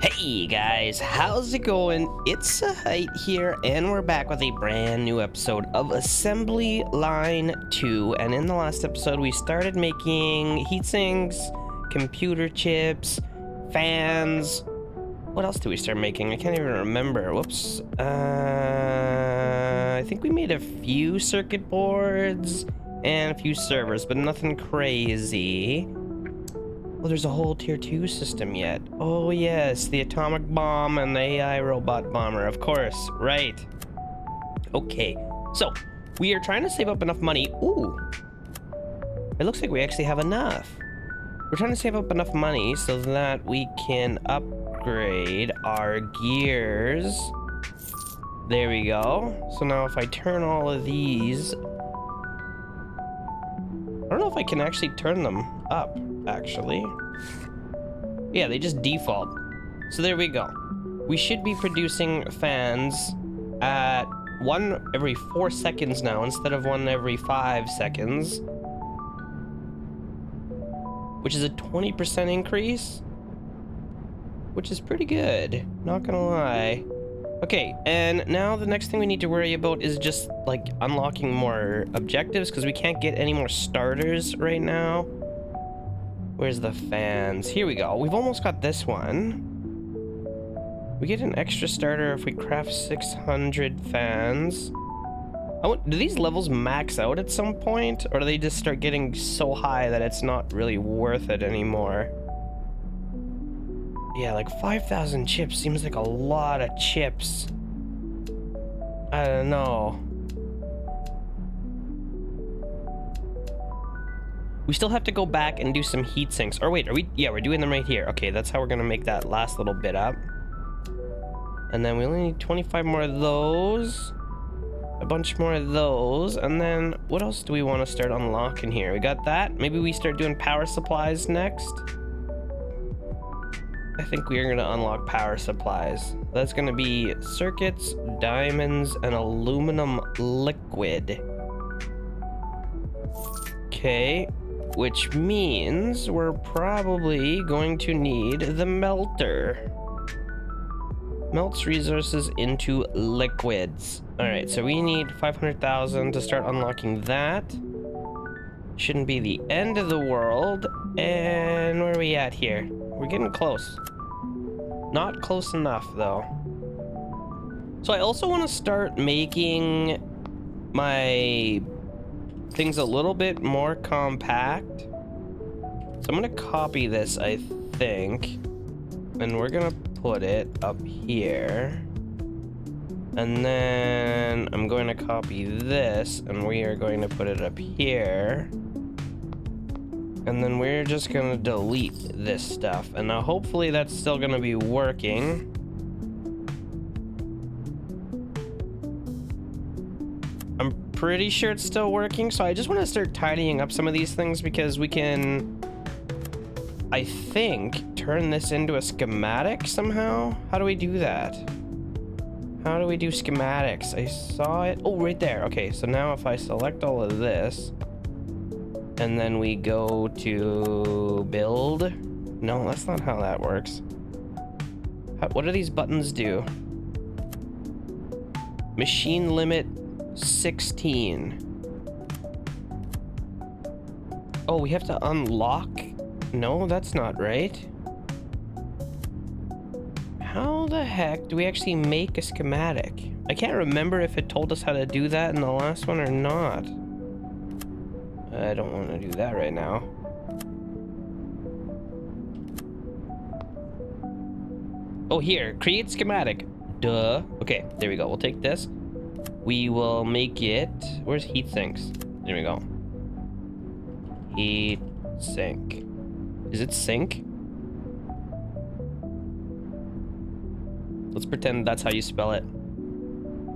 Hey guys, how's it going? It's Zahait here, and we're back with a brand new episode of Assembly Line 2. And in the last episode, we started making heat sinks, computer chips, fans. What else did we start making? I can't even remember. Whoops. I think we made a few circuit boards and a few servers, but nothing crazy. Well, there's a whole tier 2 system yet. Oh yes, the atomic bomb and the AI robot bomber, of course, right. Okay, so we are trying to save up enough money. Ooh, it looks like we actually have enough. We're trying to save up enough money so that we can upgrade our gears. There we go. So now if I turn all of these, I don't know if I can actually turn them up, actually. Yeah, they just default. So there we go. We should be producing fans at 1 every 4 seconds now instead of 1 every 5 seconds. Which is a 20% increase. Which is pretty good, not gonna lie. Okay, and now the next thing we need to worry about is just like unlocking more objectives because we can't get any more starters right now. Where's the fans? Here we go. We've almost got this one. We get an extra starter if we craft 600 fans. Do these levels max out at some point, or do they just start getting so high that it's not really worth it anymore? Yeah, like 5,000 chips seems like a lot of chips. I don't know. We still have to go back and do some heat sinks. Or wait, are we? Yeah, we're doing them right here. Okay, that's how we're gonna make that last little bit up. And then we only need 25 more of those. A bunch more of those. And then what else do we want to start unlocking here? We got that. Maybe we start doing power supplies next. I think we are going to unlock power supplies. That's going to be circuits, diamonds, and aluminum liquid. Okay, which means we're probably going to need the melter. Melts resources into liquids. All right, so we need 500,000 to start unlocking that. Shouldn't be the end of the world. And where are we at here? We're getting close. Not close enough, though. So I also want to start making my things a little bit more compact. So I'm going to copy this, I think. And we're going to put it up here. And then I'm going to copy this, and we are going to put it up here. And then we're just gonna delete this stuff. And now hopefully that's still gonna be working. I'm pretty sure it's still working, so I just want to start tidying up some of these things because we can, I think, turn this into a schematic somehow. How do we do that? How do we do schematics? I saw it. Oh, right there. Okay, so now if I select all of this, and then we go to build. No, that's not how that works. What do these buttons do? Machine limit 16. Oh, we have to unlock? No, that's not right. How the heck do we actually make a schematic? I can't remember if it told us how to do that in the last one or not. I don't want to do that right now. Oh, here, create schematic. Duh. Okay, there we go. We'll take this. We will make it. Where's heat sinks? There we go. Heat sink. Is it sink? Let's pretend that's how you spell it.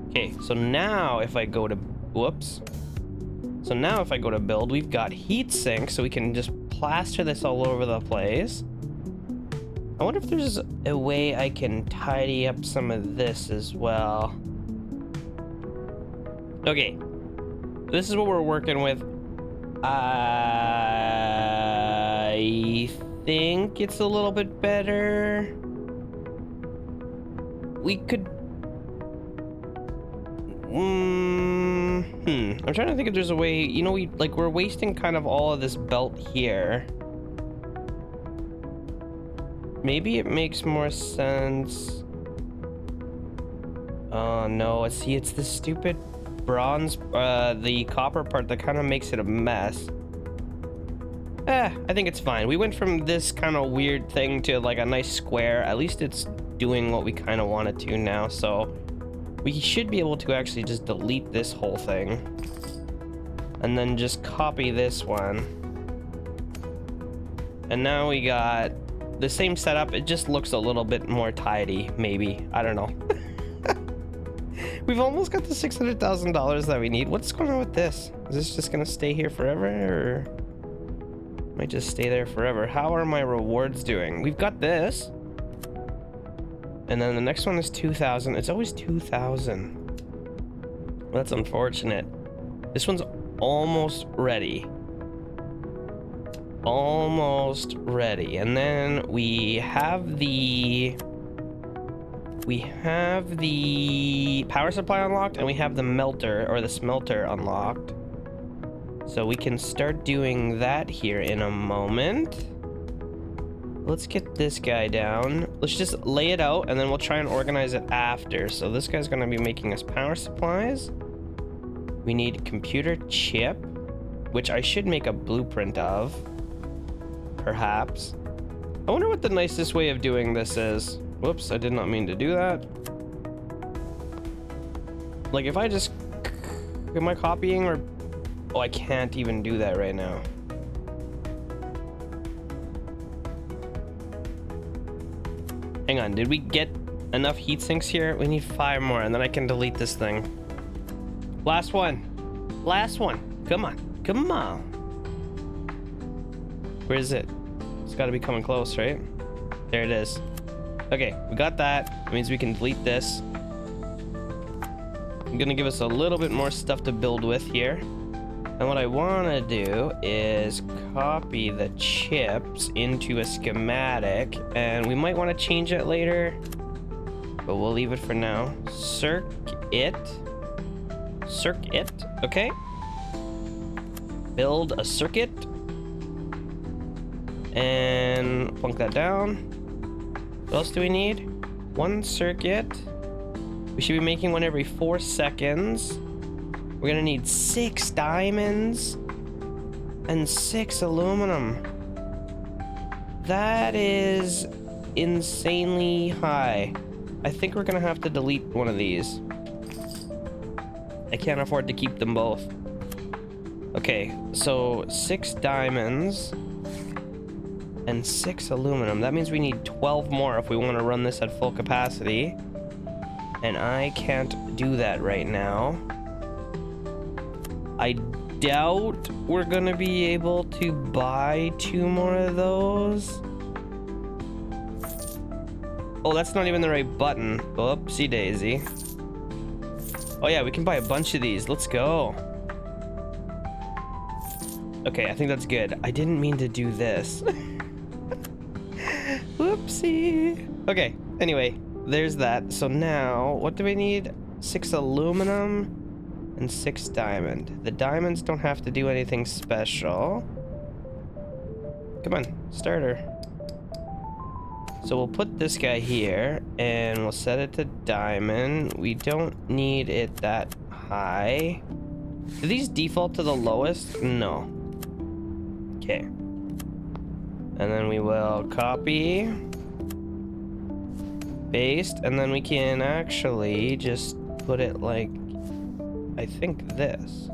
Okay, so now if I go to, whoops. So now if I go to build, we've got heat sink, so we can just plaster this all over the place. I wonder if there's a way I can tidy up some of this as well. Okay, this is what we're working with. I think it's a little bit better. we could... I'm trying to think if there's a way, you know, we're wasting kind of all of this belt here. Maybe it makes more sense. Oh no, it's the stupid bronze, the copper part that kind of makes it a mess. I think it's fine. We went from this kind of weird thing to like a nice square. At least it's doing what we kind of want it to now, so we should be able to actually just delete this whole thing and then just copy this one. And now we got the same setup. It just looks a little bit more tidy, maybe. I don't know. We've almost got the $600,000 that we need. What's going on with this? Is this just gonna stay here forever, or might just stay there forever? How are my rewards doing? We've got this. And then the next one is 2,000. It's always 2,000. That's unfortunate. This one's almost ready. Almost ready. And then we have the power supply unlocked, and we have the melter or the smelter unlocked. So we can start doing that here in a moment. Let's get this guy down. Let's just lay it out, and then we'll try and organize it after. So this guy's gonna be making us power supplies. We need computer chip, which I should make a blueprint of, perhaps. I wonder what the nicest way of doing this is. Whoops, I did not mean to do that. Like if I just, am I copying or, oh, I can't even do that right now. Hang on, did we get enough heat sinks here? We need 5 more, and then I can delete this thing. Last one. Last one. Come on. Come on. Where is it? It's got to be coming close, right? There it is. Okay, we got that. It means we can delete this. I'm gonna give us a little bit more stuff to build with here. And what I want to do is copy the chips into a schematic, and we might want to change it later, but we'll leave it for now. Circuit, okay. Build a circuit, and plunk that down. What else do we need? 1 circuit. We should be making one every 4 seconds. We're gonna need 6 diamonds and 6 aluminum. That is insanely high. I think we're gonna have to delete one of these. I can't afford to keep them both. Okay, so 6 diamonds and 6 aluminum. That means we need 12 more if we want to run this at full capacity. And I can't do that right now. I doubt we're gonna be able to buy 2 more of those. Oh, that's not even the right button. Oopsie daisy. Oh yeah, we can buy a bunch of these. Let's go. Okay, I think that's good. I didn't mean to do this. Whoopsie. Okay, anyway, there's that. So now, what do we need? 6 aluminum and 6 diamond. The diamonds don't have to do anything special. Come on, starter. So we'll put this guy here, and we'll set it to diamond. We don't need it that high. Do these default to the lowest? No. Okay. And then we will copy, paste, and then we can actually just put it like, I think this.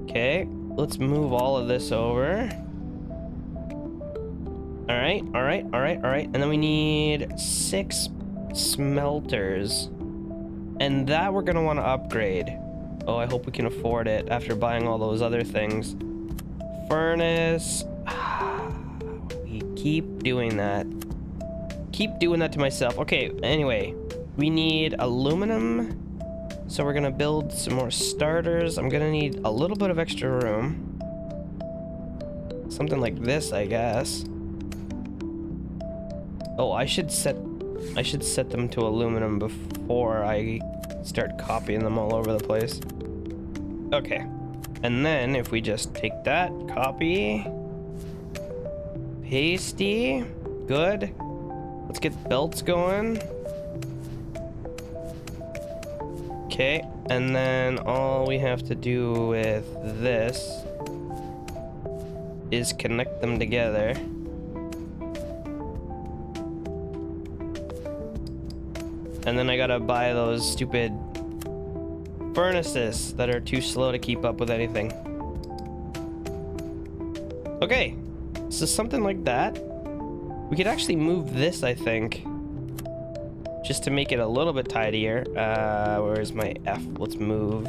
Okay, let's move all of this over. All right. And then we need 6 smelters. And that we're gonna wanna upgrade. Oh, I hope we can afford it after buying all those other things. Furnace. We keep doing that. Keep doing that to myself. Okay, anyway, we need aluminum. So we're gonna build some more starters. I'm gonna need a little bit of extra room. Something like this, I guess. Oh, I should set I should set them to aluminum before I start copying them all over the place. Okay. And then if we just take that, copy, pasty, good. Let's get belts going. Okay, and then all we have to do with this is connect them together. And then I gotta buy those stupid furnaces that are too slow to keep up with anything. Okay, so something like that. We could actually move this, I think, just to make it a little bit tidier. Where's my F? Let's move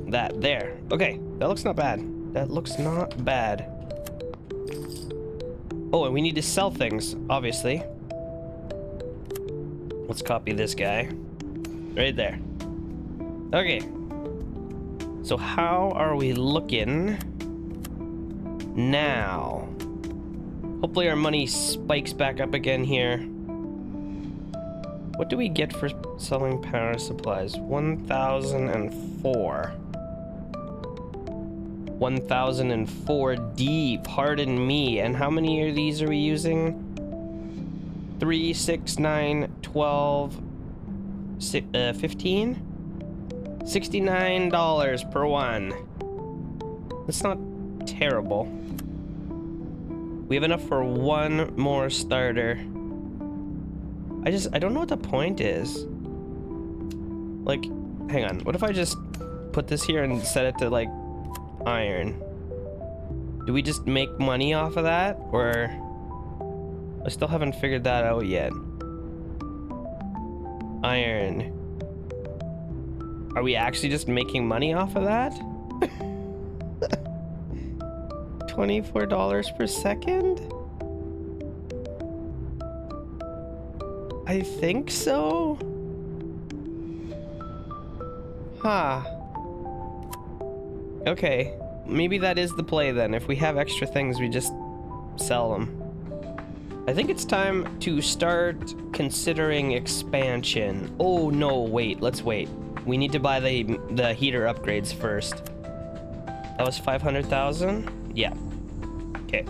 that there. Okay, that looks not bad. That looks not bad. Oh, and we need to sell things, obviously. Let's copy this guy. Right there. Okay. So how are we looking now? Hopefully our money spikes back up again here. What do we get for selling power supplies? 1,004. 1,004 pardon me. And how many of these are we using? 3, 6, 9, 12, 15? $69 per one. That's not terrible. We have enough for one more starter. I don't know what the point is. Like, hang on. What if I just put this here and set it to, like, iron? Do we just make money off of that? Or... I still haven't figured that out yet. Iron. Are we actually just making money off of that? $24 per second? I think so. Huh. Okay. Maybe that is the play then. If we have extra things, we just sell them. I think it's time to start considering expansion. Oh no, wait, let's wait. We need to buy the heater upgrades first. That was 500,000? Yeah. Okay.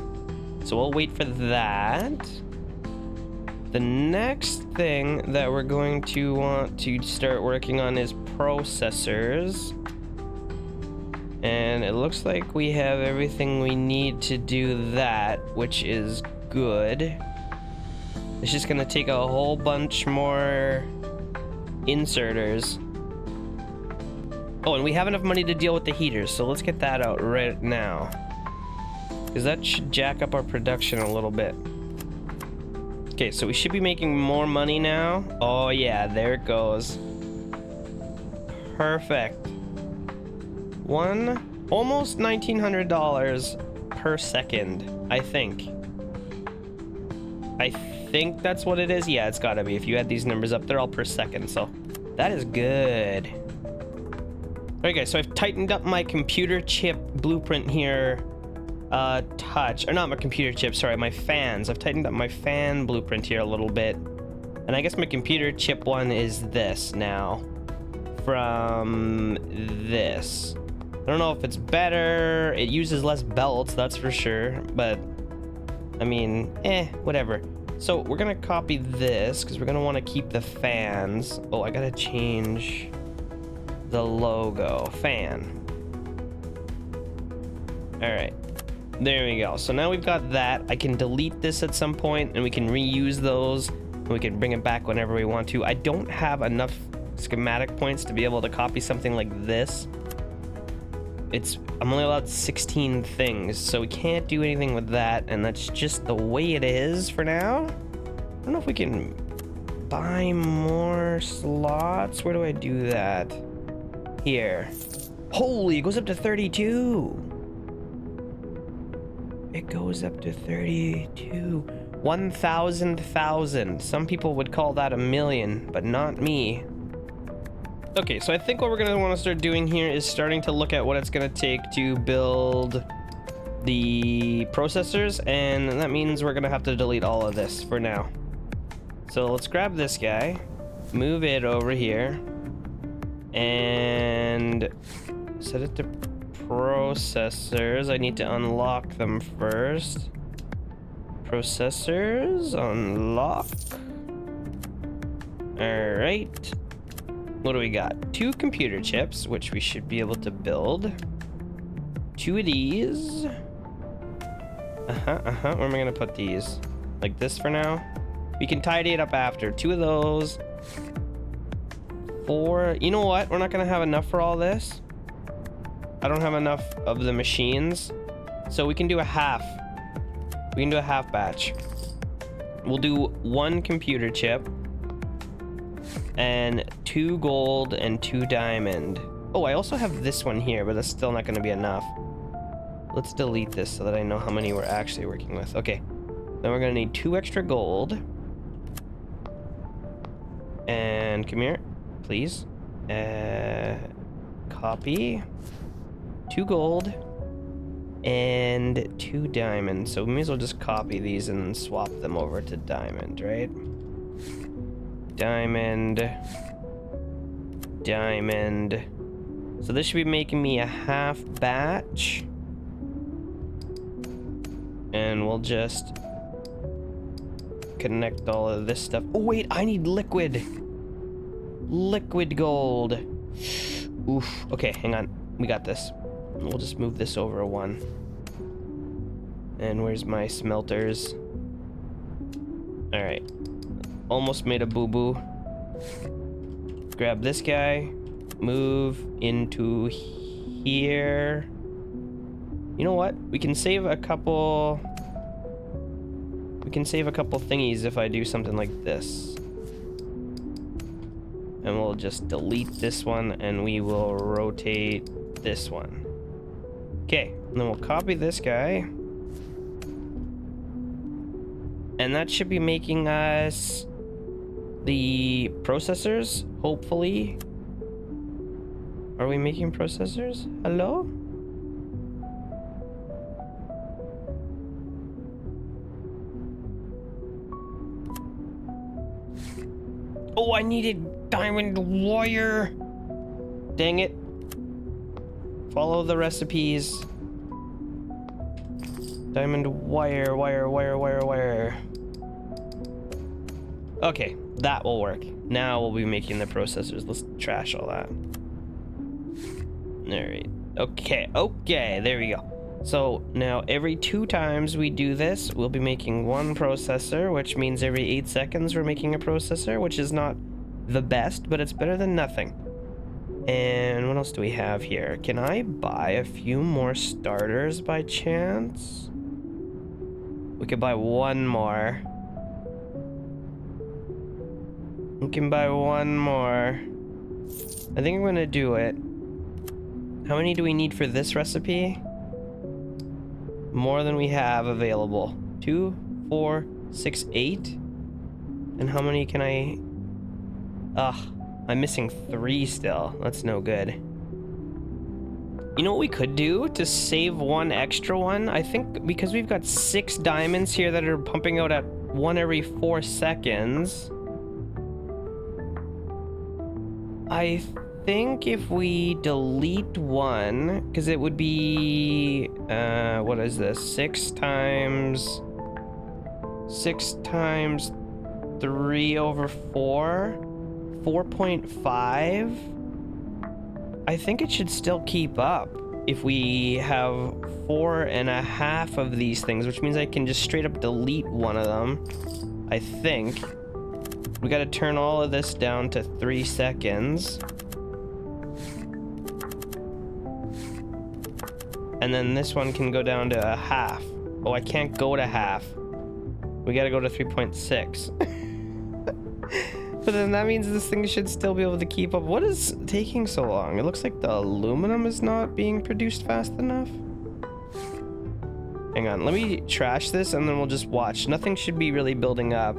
So we'll wait for that. The next thing that we're going to want to start working on is processors. And it looks like we have everything we need to do that, which is good. It's just gonna take a whole bunch more inserters. Oh, and we have enough money to deal with the heaters, so let's get that out right now. Because that should jack up our production a little bit. Okay, so we should be making more money now. Oh yeah, there it goes. Perfect. Almost $1,900 per second, I think. I think that's what it is. Yeah, it's gotta be. If you add these numbers up, they're all per second, so that is good. Alright guys, so I've tightened up my computer chip blueprint here. Touch, or not my computer chip, sorry, my fans. I've tightened up my fan blueprint here a little bit. And I guess my computer chip one is this now. From this. I don't know if it's better. It uses less belts, that's for sure. But, I mean, whatever. So we're gonna copy this because we're gonna want to keep the fans. Oh, I gotta change the logo. Fan. Alright. There we go. So now we've got that. I can delete this at some point and we can reuse those. And we can bring it back whenever we want to. I don't have enough schematic points to be able to copy something like this. I'm only allowed 16 things, so we can't do anything with that, and that's just the way it is for now. I don't know if we can buy more slots. Where do I do that? Here. Holy, it goes up to 32. It goes up to 32. 1,000,000. Some people would call that a million, but not me. Okay, so I think what we're going to want to start doing here is starting to look at what it's going to take to build the processors, and that means we're going to have to delete all of this for now. So let's grab this guy, move it over here, and set it to processors. I need to unlock them first. Processors, unlock. All right. What do we got? 2 computer chips, which we should be able to build. 2 of these. Where am I gonna put these? Like this for now? We can tidy it up after. 2 of those. 4. You know what? We're not gonna have enough for all this. I don't have enough of the machines. So we can do a half. We can do a half batch. We'll do 1 computer chip. And 2 gold and 2 diamond. Oh, I also have this one here, but that's still not gonna be enough. Let's delete this so that I know how many we're actually working with. Okay. Then we're gonna need 2 extra gold. And come here, please. Copy. 2 gold. And 2 diamond. So we may as well just copy these and swap them over to diamond, right? Diamond. Diamond. So this should be making me a half batch. And we'll just connect all of this stuff. Oh wait, I need liquid. Liquid gold. Oof. Okay, hang on. We got this. We'll just move this over 1. And where's my smelters? All right. Almost made a boo-boo. Grab this guy. Move into here. You know what? We can save a couple... We can save a couple thingies if I do something like this. And we'll just delete this one and we will rotate this one. Okay, and then we'll copy this guy. And that should be making us the processors, hopefully. Are we making processors? Hello? Oh, I needed diamond wire. Dang it. Follow the recipes. Diamond wire, wire. Okay, that will work. Now we'll be making the processors. Let's trash all that. Alright. Okay, there we go. So now every 2 times we do this, we'll be making 1 processor, which means every 8 seconds we're making a processor, which is not the best, but it's better than nothing. And what else do we have here? Can I buy a few more starters by chance? We could buy 1 more. We can buy 1 more. I think I'm gonna do it. How many do we need for this recipe? More than we have available. 2, 4, 6, 8. And how many can I... I'm missing 3 still. That's no good. You know what we could do to save 1 extra one? I think because we've got 6 diamonds here that are pumping out at 1 every 4 seconds. I think if we delete 1, because it would be, what is this? 6 times 3 over 4? 4.5? I think it should still keep up if we have 4.5 of these things, which means I can just straight up delete 1 of them. I think. We gotta turn all of this down to 3 seconds. And then this one can go down to a half. Oh, I can't go to half. We gotta go to 3.6. But then that means this thing should still be able to keep up. What is taking so long? It looks like the aluminum is not being produced fast enough. Hang on, let me trash this and then we'll just watch. Nothing should be really building up.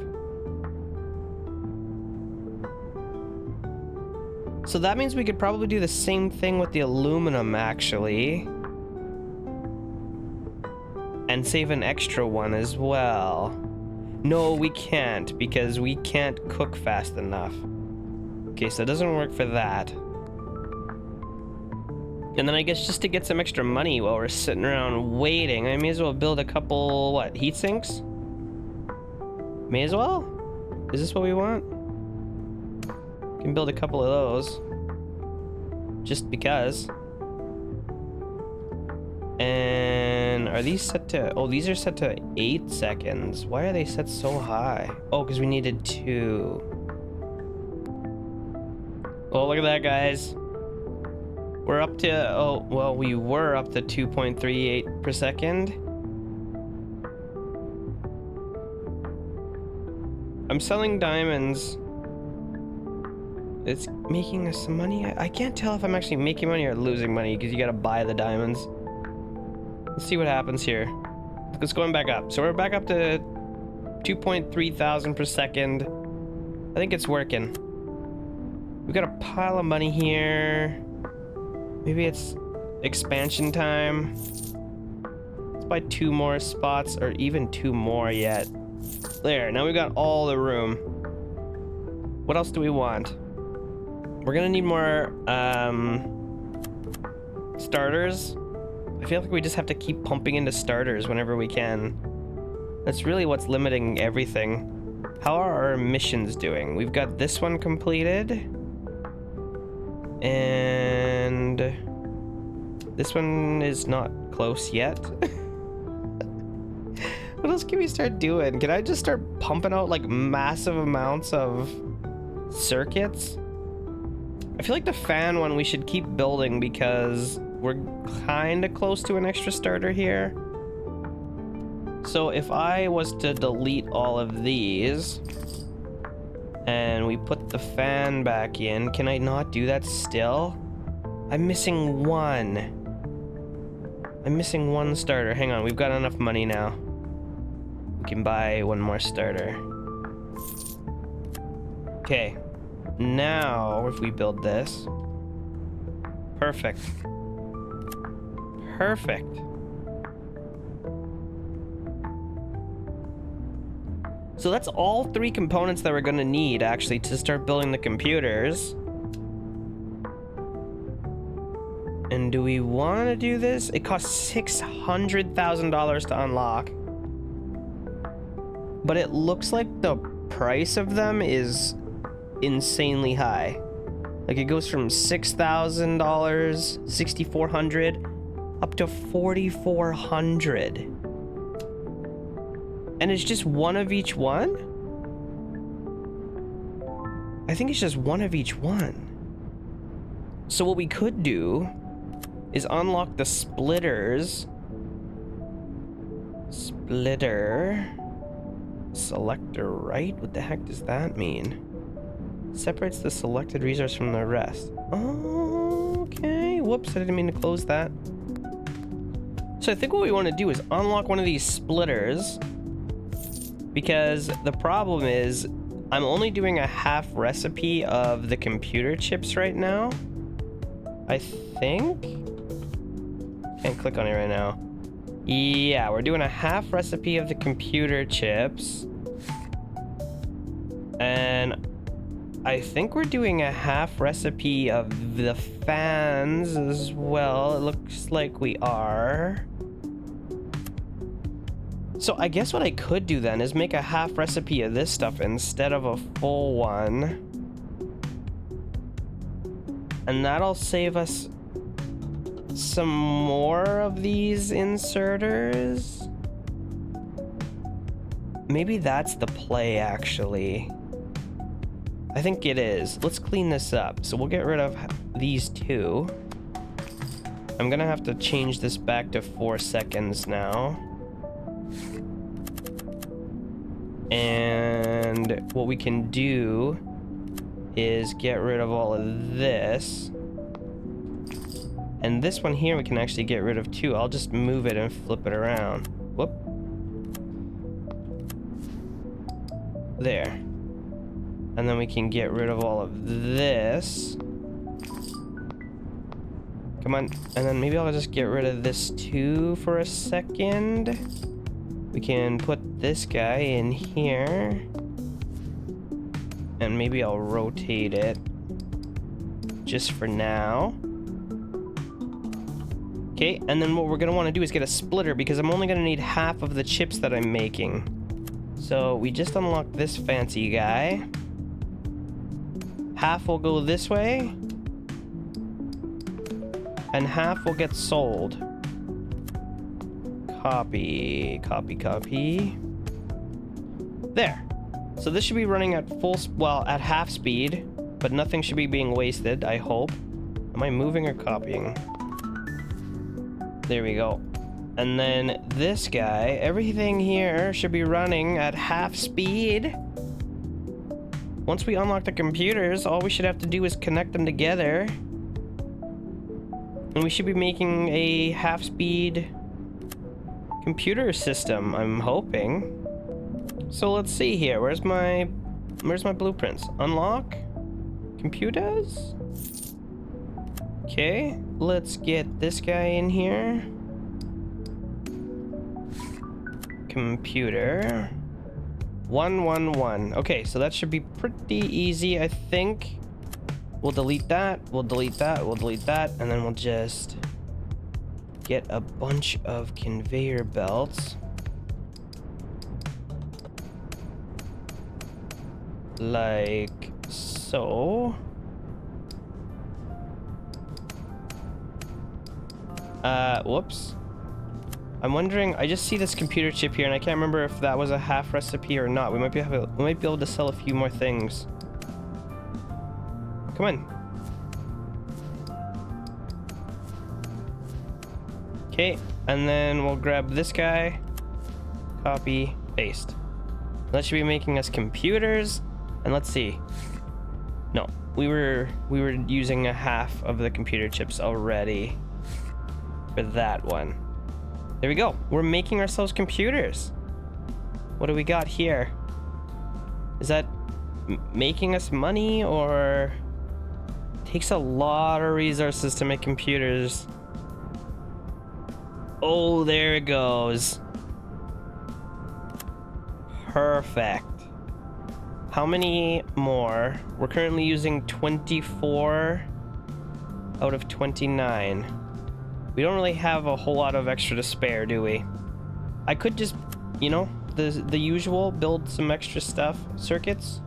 So that means we could probably do the same thing with the aluminum, actually. And save an extra one as well. No, we can't, because we can't cook fast enough. Okay, so it doesn't work for that. And then I guess just to get some extra money while we're sitting around waiting, I may as well build a couple, what, heat sinks? May as well? Is this what we want? We can build a couple of those. Just because. And are these set to... Oh, these are set to 8 seconds. Why are they set so high? Oh, because we needed 2. Oh, look at that, guys. We're up to... Oh, well, we were up to 2.38 per second. I'm selling diamonds. It's making us some money. I can't tell if I'm actually making money or losing money because you gotta buy the diamonds. Let's see what happens here. It's going back up. So we're back up to 2.3 thousand per second. I think it's working. We've got a pile of money here. Maybe it's expansion time. Let's buy 2 more spots, or even 2 more yet. There, now we've got all the room. What else do we want? We're gonna need more starters. I feel like we just have to keep pumping into starters whenever we can. That's really what's limiting everything. How are our missions doing? We've got this one completed. And this one is not close yet. What else can we start doing? Can I just start pumping out like massive amounts of circuits? I feel like the fan one we should keep building because we're kind of close to an extra starter here. So if I was to delete all of these and we put the fan back in, can I not do that still? I'm missing one. I'm missing one starter. Hang on, we've got enough money now. We can buy 1 more starter. Okay. Now, if we build this. Perfect. Perfect. So that's all 3 components that we're gonna need, actually, to start building the computers. And do we want to do this? It costs $600,000 to unlock. But it looks like the price of them is insanely high. Like it goes from $6,000, $6,400, up to $4,400. And it's just one of each one? I think it's just one of each one. So what we could do is unlock the splitters. Splitter. Selector right? What the heck does that mean? Separates the selected resource from the rest. Oh, okay. Whoops, I didn't mean to close that. So I think what we want to do is unlock one of these splitters. Because the problem is, I'm only doing a half recipe of the computer chips right now. I think? Can't click on it right now. Yeah, we're doing a half recipe of the computer chips. And I think we're doing a half recipe of the fans as well. It looks like we are. So I guess what I could do then is make a half recipe of this stuff instead of a full one. And that'll save us some more of these inserters. Maybe that's the play, actually. I think it is. Let's clean this up. So we'll get rid of these 2. I'm gonna have to change this back to 4 seconds now. And what we can do is get rid of all of this. And this one here we can actually get rid of too. I'll just move it and flip it around. Whoop. There. And then we can get rid of all of this. Come on. And then maybe I'll just get rid of this too for a second. We can put this guy in here. And maybe I'll rotate it just for now. Okay, and then what we're gonna want to do is get a splitter because I'm only gonna need half of the chips that I'm making. So we just unlocked this fancy guy. Half will go this way. And half will get sold. Copy, copy, copy. There. So this should be running at at half speed, but nothing should be being wasted, I hope. Am I moving or copying? There we go. And then this guy, everything here should be running at half speed. Once we unlock the computers, all we should have to do is connect them together. And we should be making a half speed computer system, I'm hoping. So let's see here. Where's my blueprints? Unlock computers. Okay, let's get this guy in here. Computer 111. Okay, so that should be pretty easy, I think. We'll delete that, we'll delete that, we'll delete that, and then we'll just get a bunch of conveyor belts. Like so. Whoops. I'm wondering, I just see this computer chip here and I can't remember if that was a half recipe or not. We might be able to sell a few more things. Come on. Okay, and then we'll grab this guy. Copy, paste. That should be making us computers. And let's see. No, we were using a half of the computer chips already for that one. There we go. We're making ourselves computers. What do we got here? Is that making us money, or it takes a lot of resources to make computers? Oh, there it goes. Perfect. How many more? We're currently using 24 out of 29. We don't really have a whole lot of extra to spare, do we? I could just, you know, the usual, build some extra stuff. Circuits?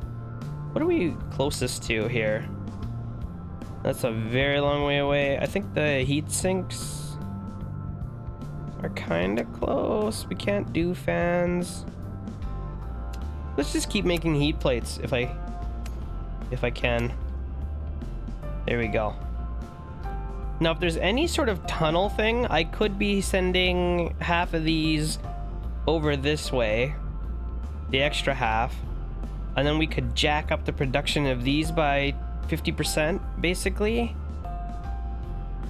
What are we closest to here? That's a very long way away. I think the heat sinks are kind of close. We can't do fans. Let's just keep making heat plates if I can. There we go. Now, if there's any sort of tunnel thing, I could be sending half of these over this way, the extra half, and then we could jack up the production of these by 50%, basically.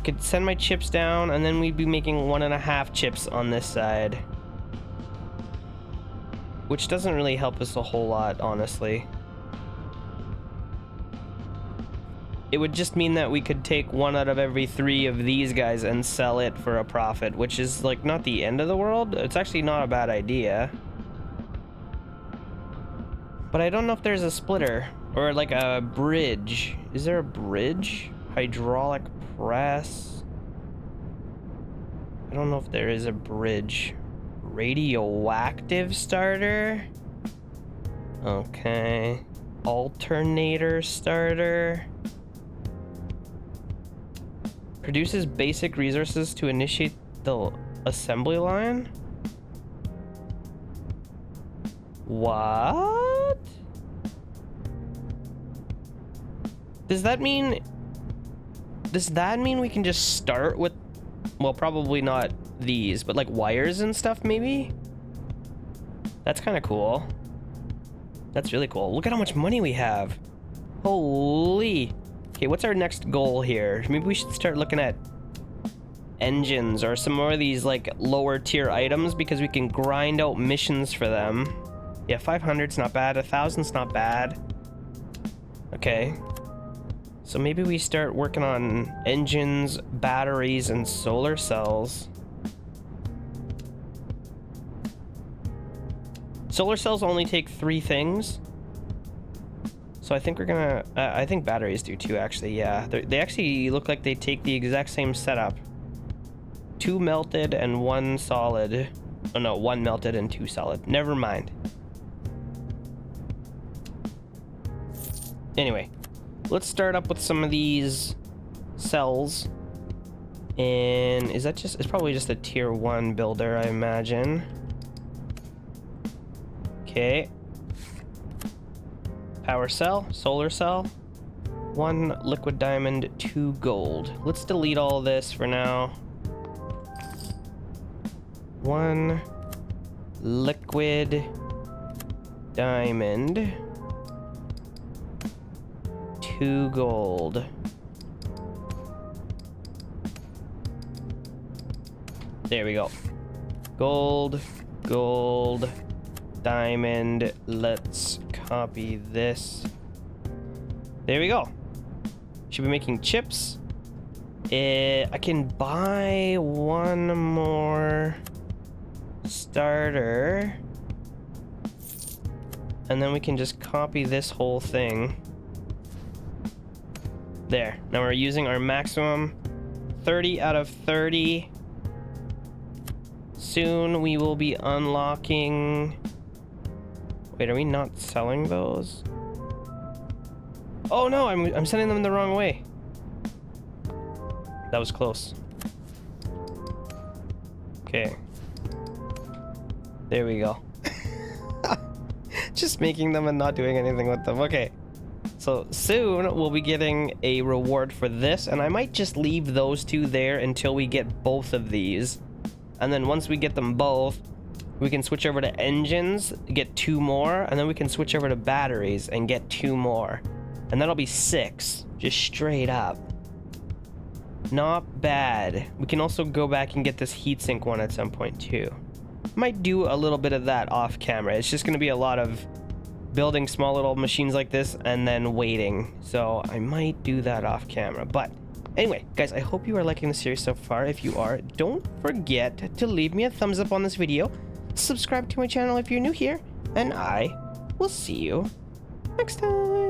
Could send my chips down, and then we'd be making 1.5 chips on this side, which doesn't really help us a whole lot, honestly. It would just mean that we could take 1 out of every 3 of these guys and sell it for a profit, which is like not the end of the world. It's actually not a bad idea. But I don't know if there's a splitter or like a bridge. Is there a bridge? Hydraulic press. I don't know if there is a bridge. Radioactive starter. Okay. Alternator starter. Produces basic resources to initiate the assembly line? What? Does that mean we can just start with, well, probably not these, but like wires and stuff maybe? That's kind of cool. That's really cool. Look at how much money we have. Holy. Okay, what's our next goal here? Maybe we should start looking at engines or some more of these like lower tier items, because we can grind out missions for them. Yeah, 500's not bad. 1,000's not bad. Okay. So maybe we start working on engines, batteries, and solar cells. Solar cells only take 3 things. So I think we're gonna, I think batteries do too, actually, yeah. They actually look like they take the exact same setup. 2 melted and 1 solid. Oh no, 1 melted and 2 solid. Never mind. Anyway, let's start up with some of these cells. And is that just, it's probably just a tier 1 builder, I imagine. Okay. Power cell, solar cell, 1 liquid diamond, 2 gold. Let's delete all this for now. 1 liquid diamond, 2 gold. There we go. Gold, gold, diamond. Let's copy this. There we go. Should be making chips. I can buy 1 more starter. And then we can just copy this whole thing. There. Now we're using our maximum 30 out of 30. Soon we will be unlocking... Wait, are we not selling those? Oh no, I'm sending them the wrong way. That was close. Okay. There we go. Just making them and not doing anything with them. Okay. So soon we'll be getting a reward for this, and I might just leave those 2 there until we get both of these. And then once we get them both, we can switch over to engines, get 2 more, and then we can switch over to batteries and get 2 more. And that'll be 6, just straight up. Not bad. We can also go back and get this heatsink one at some point too. Might do a little bit of that off camera. It's just gonna be a lot of building small little machines like this and then waiting. So I might do that off camera. But anyway, guys, I hope you are liking the series so far. If you are, don't forget to leave me a thumbs up on this video. Subscribe to my channel if you're new here, and I will see you next time.